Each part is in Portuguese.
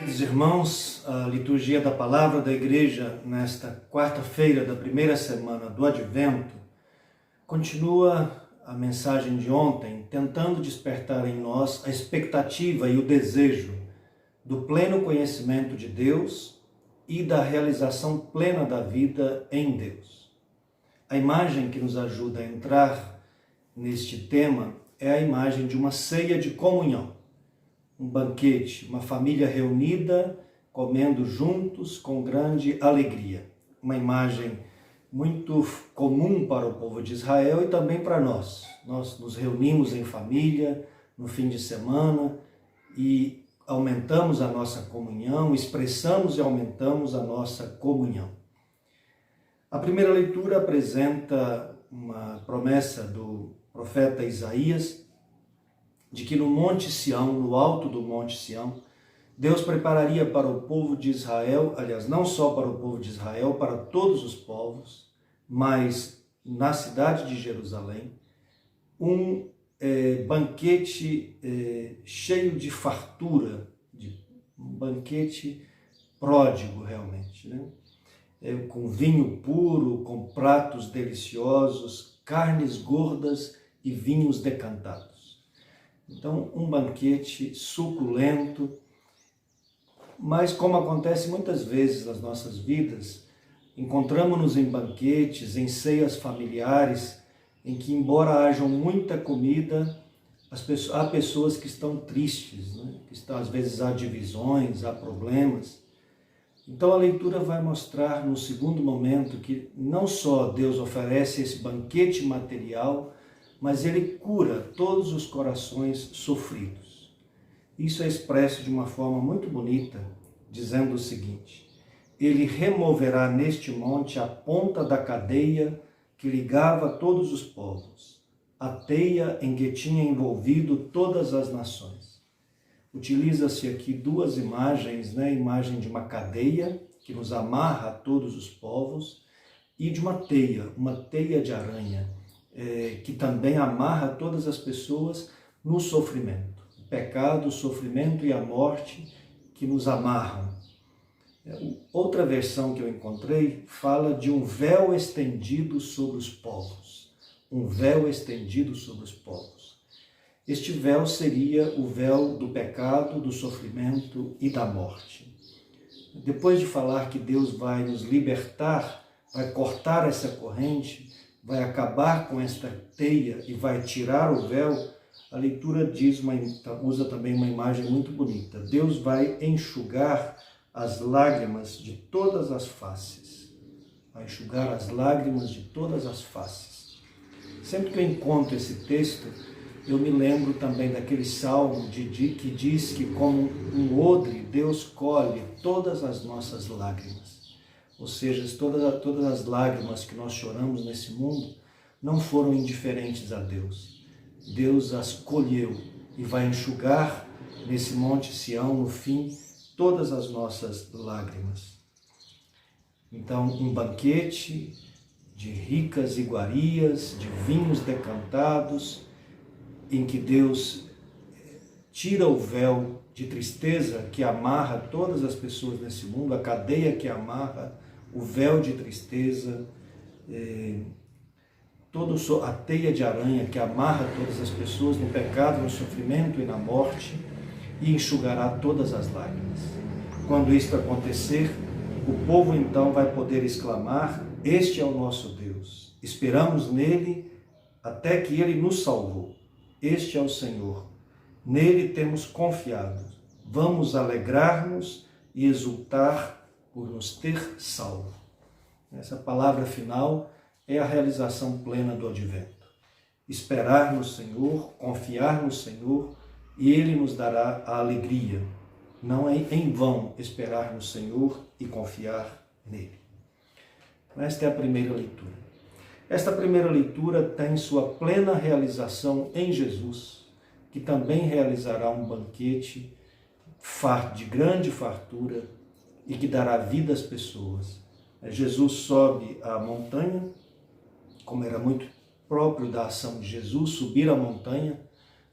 Queridos irmãos, a liturgia da Palavra da Igreja nesta quarta-feira da primeira semana do Advento continua a mensagem de ontem, tentando despertar em nós a expectativa e o desejo do pleno conhecimento de Deus e da realização plena da vida em Deus. A imagem que nos ajuda a entrar neste tema é a imagem de uma ceia de comunhão. Um banquete, uma família reunida, comendo juntos com grande alegria. Uma imagem muito comum para o povo de Israel e também para nós. Nós nos reunimos em família no fim de semana e aumentamos a nossa comunhão, expressamos e aumentamos a nossa comunhão. A primeira leitura apresenta uma promessa do profeta Isaías, de que no Monte Sião, no alto do Monte Sião, Deus prepararia para o povo de Israel, aliás, não só para o povo de Israel, para todos os povos, mas na cidade de Jerusalém, um banquete cheio de fartura, um banquete pródigo realmente, né? Com vinho puro, com pratos deliciosos, carnes gordas e vinhos decantados. Então, um banquete suculento, mas como acontece muitas vezes nas nossas vidas, encontramos-nos em banquetes, em ceias familiares, em que, embora haja muita comida, há pessoas que estão tristes, né? Às vezes há divisões, há problemas. Então a leitura vai mostrar no segundo momento que não só Deus oferece esse banquete material, mas Ele cura todos os corações sofridos. Isso é expresso de uma forma muito bonita, dizendo o seguinte: Ele removerá neste monte a ponta da cadeia que ligava todos os povos, a teia em que tinha envolvido todas as nações. Utiliza-se aqui duas imagens, né? A imagem de uma cadeia que nos amarra a todos os povos e de uma teia de aranha, que também amarra todas as pessoas no sofrimento. O pecado, o sofrimento e a morte que nos amarram. Outra versão que eu encontrei fala de um véu estendido sobre os povos. Um véu estendido sobre os povos. Este véu seria o véu do pecado, do sofrimento e da morte. Depois de falar que Deus vai nos libertar, vai cortar essa corrente, vai acabar com esta teia e vai tirar o véu, a leitura usa também uma imagem muito bonita. Deus vai enxugar as lágrimas de todas as faces. Vai enxugar as lágrimas de todas as faces. Sempre que eu encontro esse texto, eu me lembro também daquele salmo que diz que como um odre, Deus colhe todas as nossas lágrimas. Ou seja, todas as lágrimas que nós choramos nesse mundo não foram indiferentes a Deus. Deus as colheu e vai enxugar nesse Monte Sião, no fim, todas as nossas lágrimas. Então, um banquete de ricas iguarias, de vinhos decantados, em que Deus tira o véu de tristeza que amarra todas as pessoas nesse mundo, a cadeia que amarra, o véu de tristeza, a teia de aranha que amarra todas as pessoas no pecado, no sofrimento e na morte, e enxugará todas as lágrimas. Quando isto acontecer, o povo então vai poder exclamar: Este é o nosso Deus, esperamos nele até que ele nos salvou. Este é o Senhor, nele temos confiado. Vamos alegrar-nos e exultar por nos ter salvo. Essa palavra final é a realização plena do Advento. Esperar no Senhor, confiar no Senhor, e Ele nos dará a alegria. Não é em vão esperar no Senhor e confiar nele. Esta é a primeira leitura. Esta primeira leitura tem sua plena realização em Jesus, que também realizará um banquete de grande fartura e que dará vida às pessoas. Jesus sobe a montanha, como era muito próprio da ação de Jesus, subir a montanha.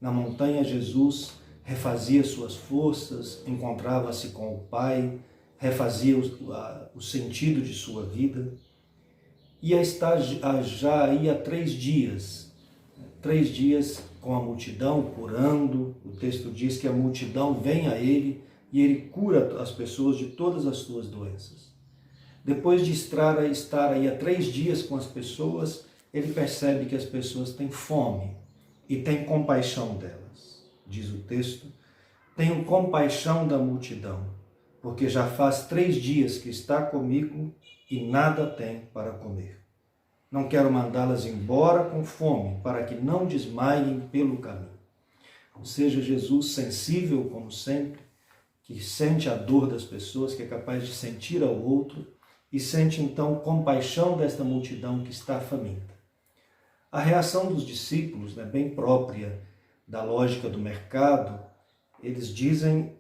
Na montanha, Jesus refazia suas forças, encontrava-se com o Pai, refazia o sentido de sua vida. Ia estar já aí há 3 dias com a multidão, curando. O texto diz que a multidão vem a ele e ele cura as pessoas de todas as suas doenças. Depois de estar aí há 3 dias com as pessoas, ele percebe que as pessoas têm fome e tem compaixão delas. Diz o texto: tenho compaixão da multidão, porque já faz 3 dias que está comigo e nada tem para comer. Não quero mandá-las embora com fome, para que não desmaiem pelo caminho. Ou seja, Jesus, sensível como sempre, que sente a dor das pessoas, que é capaz de sentir ao outro, e sente então compaixão desta multidão que está faminta. A reação dos discípulos, bem própria da lógica do mercado, eles dizem: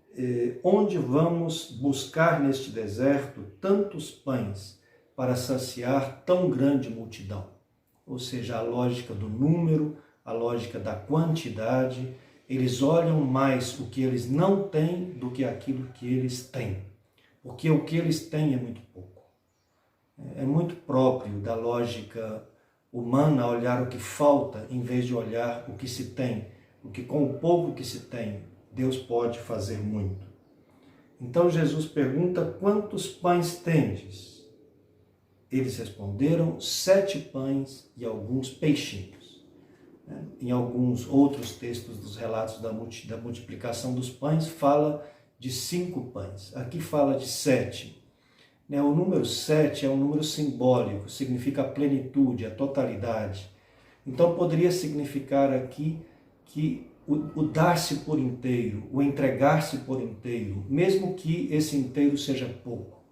onde vamos buscar neste deserto tantos pães para saciar tão grande multidão? Ou seja, a lógica do número, a lógica da quantidade. Eles olham mais o que eles não têm do que aquilo que eles têm, porque o que eles têm é muito pouco. É muito próprio da lógica humana olhar o que falta em vez de olhar o que se tem, porque com o pouco que se tem, Deus pode fazer muito. Então Jesus pergunta: quantos pães tendes? Eles responderam: 7 pães e alguns peixinhos. Em alguns outros textos dos relatos da multiplicação dos pães, fala de 5 pães. Aqui fala de 7. O número 7 é um número simbólico, significa a plenitude, a totalidade. Então poderia significar aqui que o dar-se por inteiro, o entregar-se por inteiro, mesmo que esse inteiro seja pouco.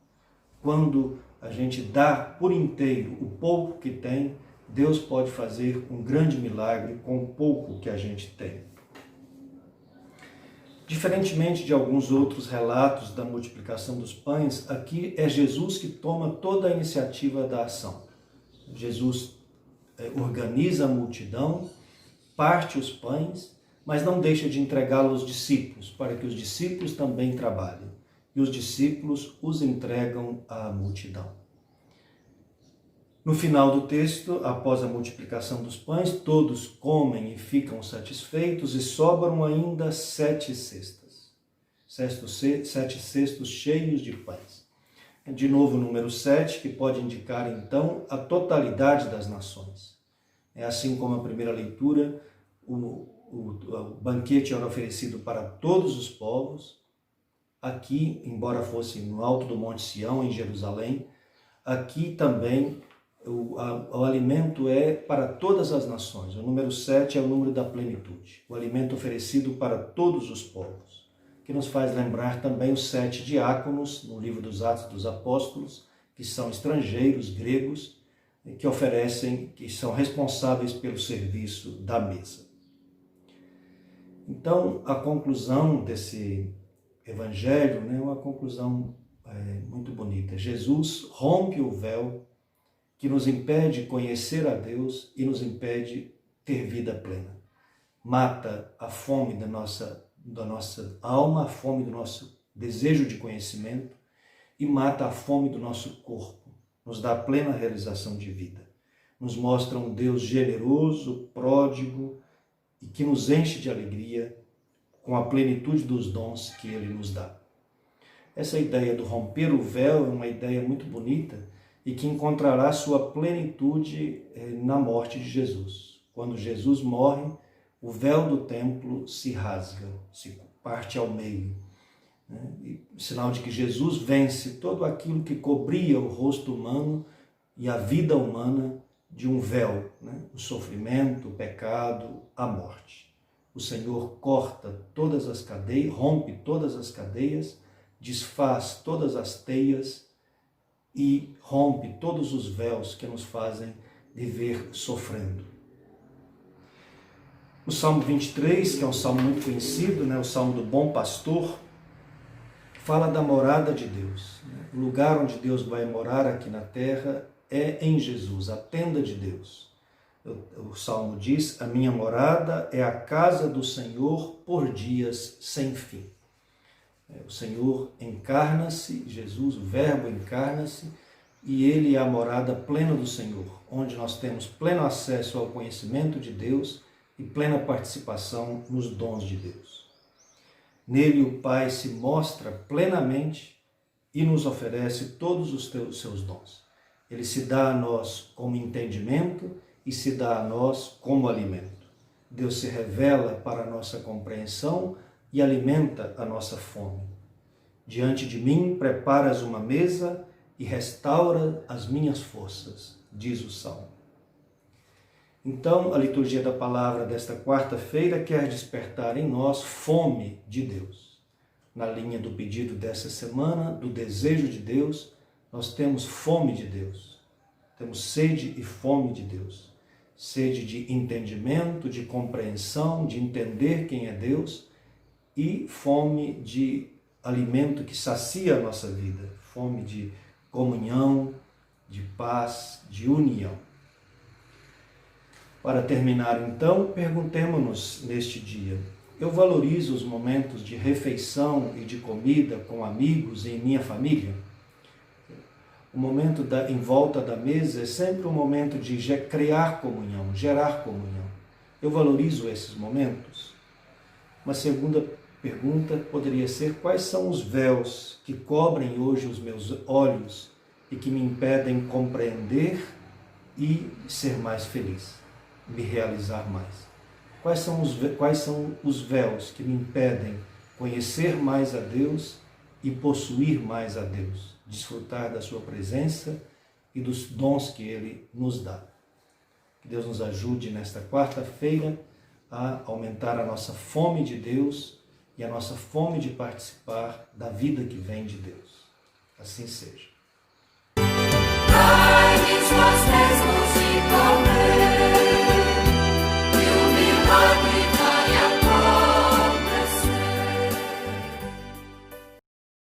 Quando a gente dá por inteiro o pouco que tem, Deus pode fazer um grande milagre com o pouco que a gente tem. Diferentemente de alguns outros relatos da multiplicação dos pães, aqui é Jesus que toma toda a iniciativa da ação. Jesus organiza a multidão, parte os pães, mas não deixa de entregá-los aos discípulos, para que os discípulos também trabalhem. E os discípulos os entregam à multidão. No final do texto, após a multiplicação dos pães, todos comem e ficam satisfeitos e sobram ainda 7 cestas. 7 cestos cheios de pães. De novo o número 7, que pode indicar então a totalidade das nações. É assim como a primeira leitura, o banquete era oferecido para todos os povos. Aqui, embora fosse no alto do Monte Sião, em Jerusalém, aqui também o alimento é para todas as nações. O número 7 é o número da plenitude. O alimento oferecido para todos os povos. Que nos faz lembrar também os 7 diáconos, no livro dos Atos dos Apóstolos, que são estrangeiros, gregos, que oferecem, que são responsáveis pelo serviço da mesa. Então, a conclusão desse evangelho é uma conclusão muito bonita. Jesus rompe o véu que nos impede conhecer a Deus e nos impede ter vida plena. Mata a fome da nossa alma, a fome do nosso desejo de conhecimento e mata a fome do nosso corpo. Nos dá plena realização de vida. Nos mostra um Deus generoso, pródigo e que nos enche de alegria com a plenitude dos dons que Ele nos dá. Essa ideia do romper o véu é uma ideia muito bonita e que encontrará sua plenitude na morte de Jesus. Quando Jesus morre, o véu do templo se rasga, se parte ao meio. Sinal de que Jesus vence todo aquilo que cobria o rosto humano e a vida humana de um véu, o sofrimento, o pecado, a morte. O Senhor corta todas as cadeias, rompe todas as cadeias, desfaz todas as teias e rompe todos os véus que nos fazem viver sofrendo. O Salmo 23, que é um salmo muito conhecido, o Salmo do Bom Pastor, fala da morada de Deus. O lugar onde Deus vai morar aqui na terra é em Jesus, a tenda de Deus. O Salmo diz: a minha morada é a casa do Senhor por dias sem fim. O Senhor encarna-se, Jesus, o Verbo encarna-se, e Ele é a morada plena do Senhor, onde nós temos pleno acesso ao conhecimento de Deus e plena participação nos dons de Deus. Nele o Pai se mostra plenamente e nos oferece todos os seus dons. Ele se dá a nós como entendimento e se dá a nós como alimento. Deus se revela para a nossa compreensão e alimenta a nossa fome. Diante de mim preparas uma mesa e restaura as minhas forças, diz o Salmo. Então, a liturgia da palavra desta quarta-feira quer despertar em nós fome de Deus. Na linha do pedido dessa semana, do desejo de Deus, nós temos fome de Deus. Temos sede e fome de Deus. Sede de entendimento, de compreensão, de entender quem é Deus, e fome de alimento que sacia a nossa vida, fome de comunhão, de paz, de união. Para terminar, então, perguntemo-nos neste dia: eu valorizo os momentos de refeição e de comida com amigos e em minha família? O momento em volta da mesa é sempre um momento de criar comunhão, gerar comunhão. Eu valorizo esses momentos? Uma segunda pergunta poderia ser: quais são os véus que cobrem hoje os meus olhos e que me impedem compreender e ser mais feliz, me realizar mais? Quais são os véus que me impedem conhecer mais a Deus e possuir mais a Deus, desfrutar da sua presença e dos dons que Ele nos dá? Que Deus nos ajude nesta quarta-feira a aumentar a nossa fome de Deus e a nossa fome de participar da vida que vem de Deus. Assim seja.